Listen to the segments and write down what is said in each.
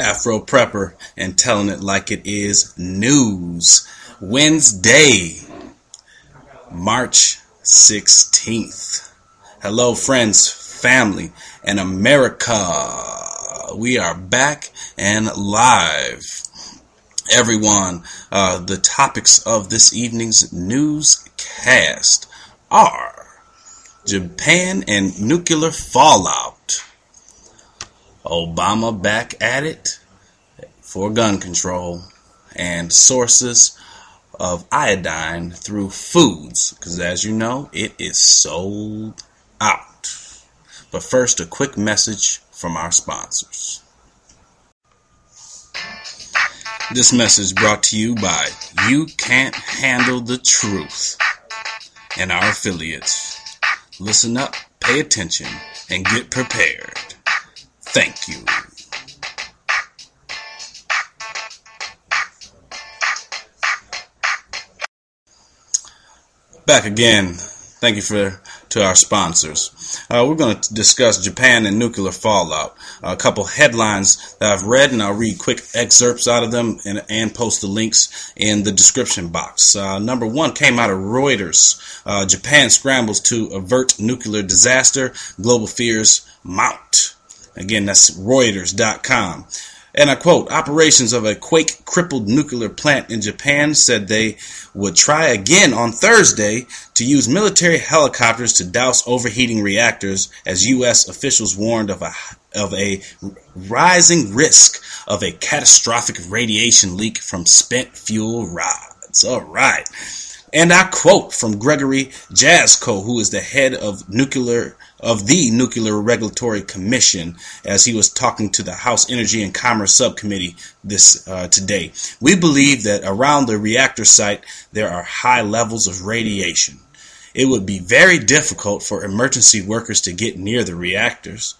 Afro Prepper, and telling it like it is news. Wednesday, March 16th. Hello, friends, family, and America. We are back and live. Everyone, the topics of this evening's newscast are Japan and nuclear fallout, Obama back at it for gun control, and sources of iodine through foods, because as you know, it is sold out. But first, a quick message from our sponsors. This message brought to you by You Can't Handle the Truth and our affiliates. Listen up, pay attention, and get prepared. Thank you. Back again. Thank you to our sponsors. We're going to discuss Japan and nuclear fallout. A couple headlines that I've read, and I'll read quick excerpts out of them and post the links in the description box. Number one came out of Reuters. Japan scrambles to avert nuclear disaster. Global fears mount. Again, that's Reuters.com. And I quote, operations of a quake-crippled nuclear plant in Japan said they would try again on Thursday to use military helicopters to douse overheating reactors as U.S. officials warned of a rising risk of a catastrophic radiation leak from spent fuel rods. All right. And I quote from Gregory Jaczko, who is the head of the Nuclear Regulatory Commission, as he was talking to the House Energy and Commerce Subcommittee today. We believe that around the reactor site there are high levels of radiation. It would be very difficult for emergency workers to get near the reactors.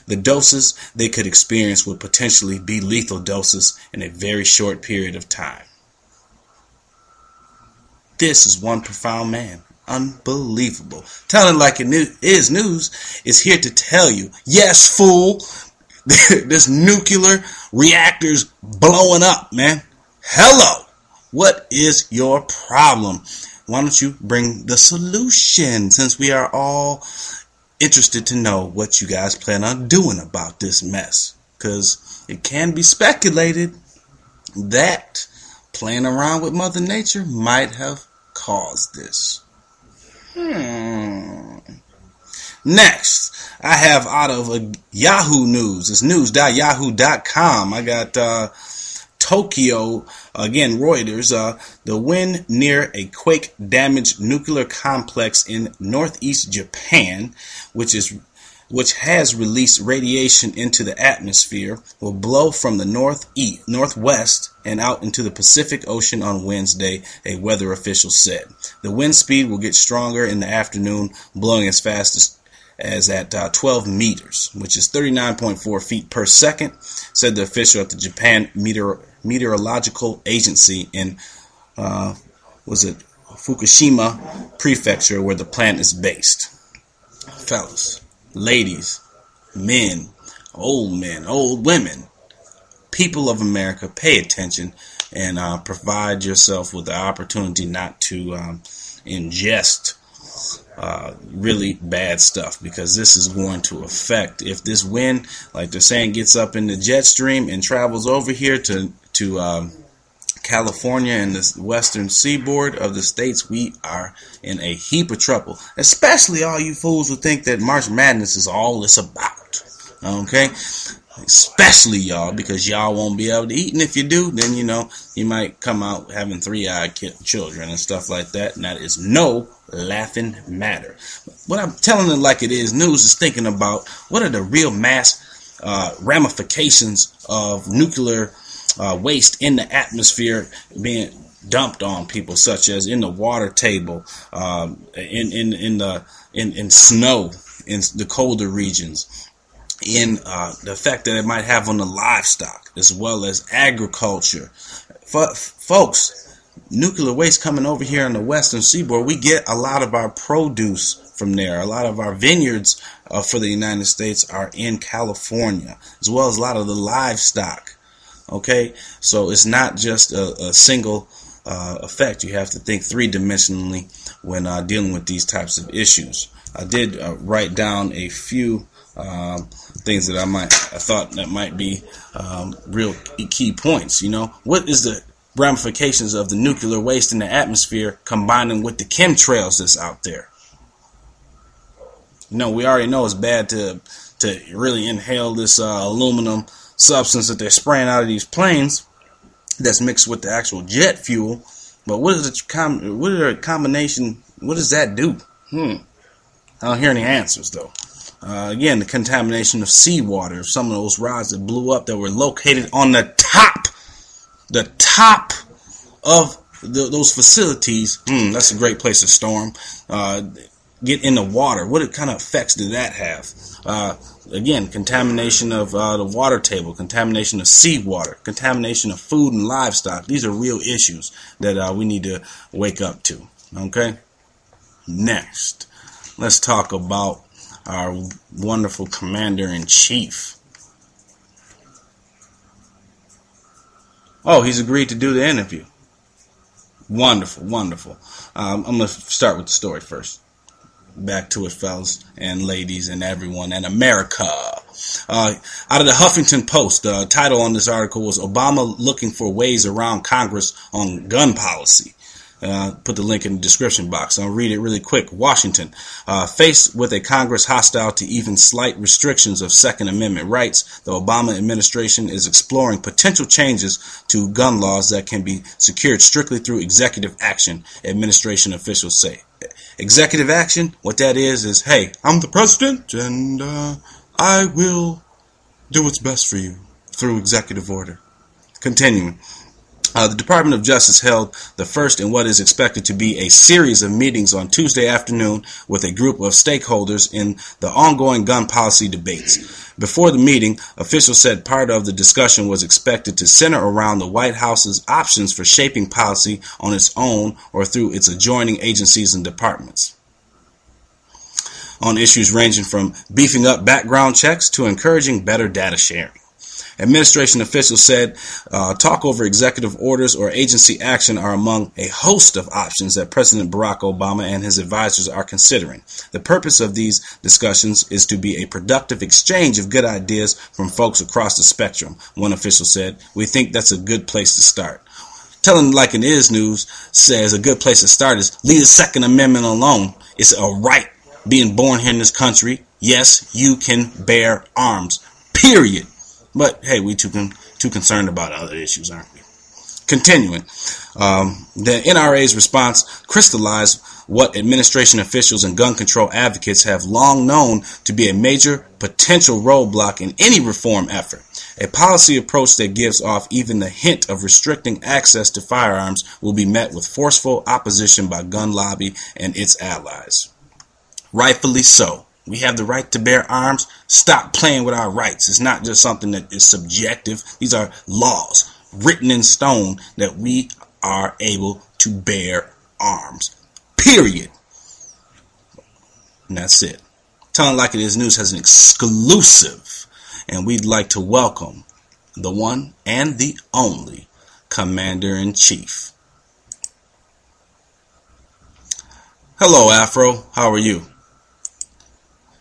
The doses they could experience would potentially be lethal doses in a very short period of time. This is one profound man. Unbelievable. Telling like it is news is here to tell you, yes, fool, this nuclear reactor's blowing up, man. Hello. What is your problem? Why don't you bring the solution, since we are all interested to know what you guys plan on doing about this mess? Because it can be speculated that playing around with Mother Nature might have caused this. Next, I have out of Yahoo News. It's news.yahoo.com. I got Tokyo, again Reuters, the wind near a quake-damaged nuclear complex in northeast Japan, which has released radiation into the atmosphere, will blow from the northwest and out into the Pacific Ocean on Wednesday, a weather official said. The wind speed will get stronger in the afternoon, blowing as fast as at 12 meters, which is 39.4 feet per second, said the official at the Japan Meteorological Agency in Fukushima Prefecture, where the plant is based. Fellas, ladies, men, old women, people of America, pay attention and provide yourself with the opportunity not to ingest really bad stuff, because this is going to affect, if this wind, like they're saying, gets up in the jet stream and travels over here to California and the western seaboard of the states, we are in a heap of trouble. Especially all you fools who think that March Madness is all it's about. Okay? Especially y'all, because y'all won't be able to eat. And if you do, then you might come out having 3-eyed children and stuff like that. And that is no laughing matter. What I'm telling it like it is news is thinking about what are the real mass ramifications of nuclear waste in the atmosphere being dumped on people, such as in the water table, in snow in the colder regions, in the effect that it might have on the livestock, as well as agriculture. Folks, nuclear waste coming over here on the western seaboard, we get a lot of our produce from there. A lot of our vineyards for the United States are in California, as well as a lot of the livestock Okay, so it's not just a single effect. You have to think three-dimensionally when dealing with these types of issues. I did write down a few things that I thought that might be real key points. You know, what is the ramifications of the nuclear waste in the atmosphere combining with the chemtrails that's out there? You know, we already know it's bad to really inhale this aluminum substance that they're spraying out of these planes that's mixed with the actual jet fuel. But what is the combination? What does that do? I don't hear any answers though. Again, the contamination of seawater, some of those rods that blew up that were located on the top of those facilities. That's a great place to storm. Get in the water. What kind of effects did that have? Again, contamination of the water table, contamination of seawater, contamination of food and livestock. These are real issues that we need to wake up to. Okay? Next, let's talk about our wonderful Commander-in-Chief. Oh, he's agreed to do the interview. Wonderful, wonderful. I'm going to start with the story first. Back to it, fellas and ladies and everyone and America. Out of the Huffington Post, the title on this article was Obama Looking for Ways Around Congress on Gun Policy. Put the link in the description box. I'll read it really quick. Washington, faced with a Congress hostile to even slight restrictions of Second Amendment rights, the Obama administration is exploring potential changes to gun laws that can be secured strictly through executive action, administration officials say. Executive action, what that is, hey, I'm the president and I will do what's best for you through executive order. Continuing. The Department of Justice held the first in what is expected to be a series of meetings on Tuesday afternoon with a group of stakeholders in the ongoing gun policy debates. Before the meeting, officials said part of the discussion was expected to center around the White House's options for shaping policy on its own or through its adjoining agencies and departments, on issues ranging from beefing up background checks to encouraging better data sharing. Administration officials said talk over executive orders or agency action are among a host of options that President Barack Obama and his advisors are considering. The purpose of these discussions is to be a productive exchange of good ideas from folks across the spectrum, one official said. We think that's a good place to start. Telling Like It Is News says a good place to start is leave the Second Amendment alone. It's a right being born here in this country. Yes, you can bear arms, period. But, hey, we too concerned about other issues, aren't we? Continuing, the NRA's response crystallized what administration officials and gun control advocates have long known to be a major potential roadblock in any reform effort. A policy approach that gives off even the hint of restricting access to firearms will be met with forceful opposition by gun lobby and its allies. Rightfully so. We have the right to bear arms. Stop playing with our rights. It's not just something that is subjective. These are laws written in stone that we are able to bear arms. Period. And that's it. Telling Like It Is News has an exclusive, and we'd like to welcome the one and the only Commander-in-Chief. Hello, Afro. How are you?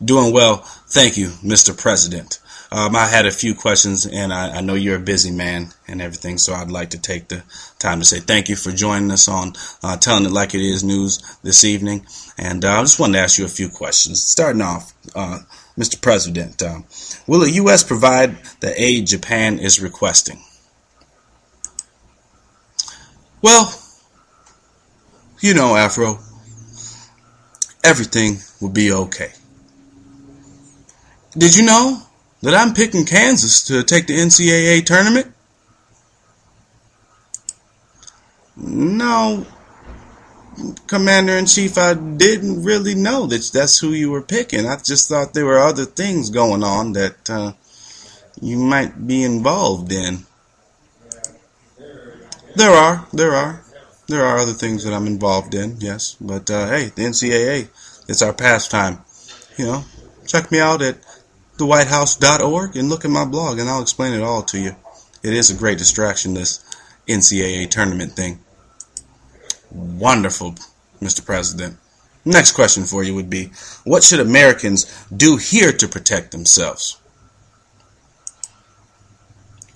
Doing well, thank you, Mr. President. I had a few questions, and I know you're a busy man and everything, so I'd like to take the time to say thank you for joining us on Telling It Like It Is News this evening. And I just wanted to ask you a few questions. Starting off, Mr. President, will the U.S. provide the aid Japan is requesting? Well, you know, Afro, everything will be okay. Did you know that I'm picking Kansas to take the NCAA tournament? No, Commander-in-Chief, I didn't really know that that's who you were picking. I just thought there were other things going on that you might be involved in. There are other things that I'm involved in, yes. But, hey, the NCAA, it's our pastime. You know, check me out at thewhitehouse.org and look at my blog, and I'll explain it all to you It is a great distraction, this NCAA tournament thing. Wonderful, Mr. President. Next question for you would be, what should Americans do here to protect themselves?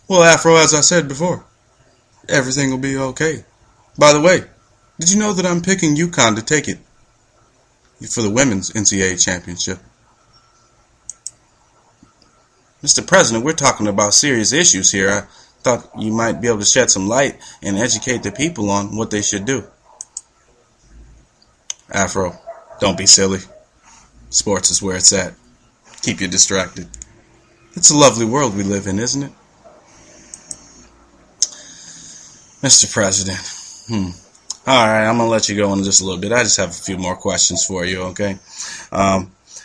Well, Afro, as I said before, everything will be okay. By the way, did you know that I'm picking UConn to take it for the women's NCAA championship? Mr. President, we're talking about serious issues here. I thought you might be able to shed some light and educate the people on what they should do. Afro, don't be silly. Sports is where it's at. Keep you distracted. It's a lovely world we live in, isn't it? Mr. President. Alright, I'm going to let you go in just a little bit. I just have a few more questions for you, okay?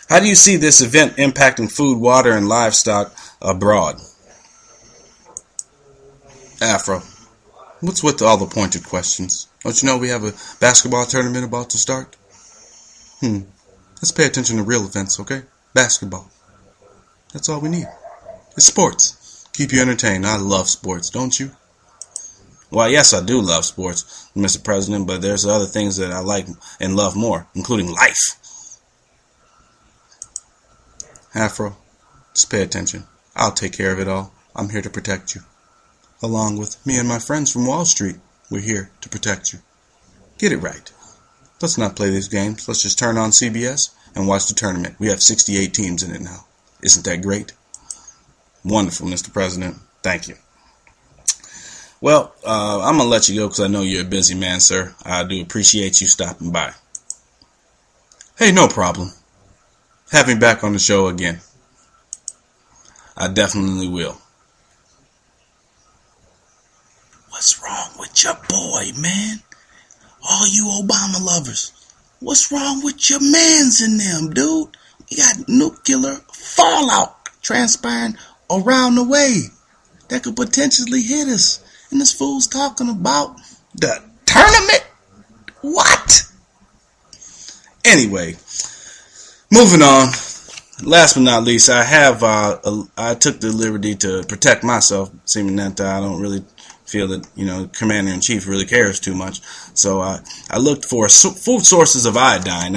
How do you see this event impacting food, water, and livestock abroad? Afro, what's with all the pointed questions? Don't you know we have a basketball tournament about to start? Let's pay attention to real events, okay? Basketball. That's all we need. It's sports. Keep you entertained. I love sports, don't you? Well, yes, I do love sports, Mr. President, but there's other things that I like and love more, including life. Afro, just pay attention. I'll take care of it all. I'm here to protect you. Along with me and my friends from Wall Street, we're here to protect you. Get it right. Let's not play these games. Let's just turn on CBS and watch the tournament. We have 68 teams in it now. Isn't that great? Wonderful, Mr. President. Thank you. Well, I'm going to let you go because I know you're a busy man, sir. I do appreciate you stopping by. Hey, no problem. Have me back on the show again. I definitely will. What's wrong with your boy, man? All you Obama lovers. What's wrong with your mans in them, dude? You got nuclear fallout transpiring around the way that could potentially hit us. And this fool's talking about the tournament? What? Anyway, moving on. Last but not least, I took the liberty to protect myself, seeming that I don't really feel that, Commander-in-Chief really cares too much. So I looked for food sources of iodine.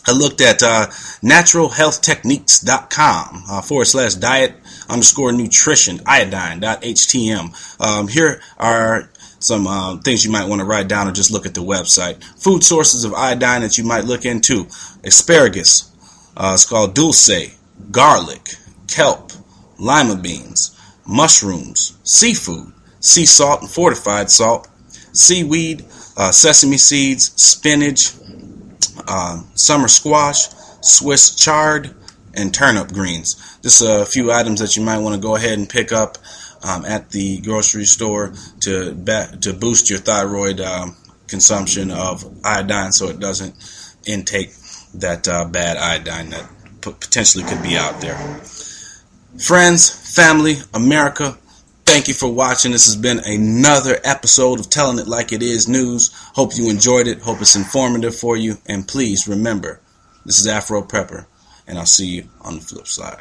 I looked at naturalhealthtechniques.com /diet_nutrition iodine.htm. Here are some things you might want to write down or just look at the website. Food sources of iodine that you might look into: asparagus, it's called dulce, garlic, kelp, lima beans, mushrooms, seafood, sea salt and fortified salt, seaweed, sesame seeds, spinach, summer squash, Swiss chard, and turnip greens. Just a few items that you might want to go ahead and pick up at the grocery store to boost your thyroid consumption of iodine so it doesn't intake that bad iodine that potentially could be out there. Friends, family, America, thank you for watching. This has been another episode of Telling It Like It Is News. Hope you enjoyed it. Hope it's informative for you. And please remember, this is Afro Prepper, and I'll see you on the flip side.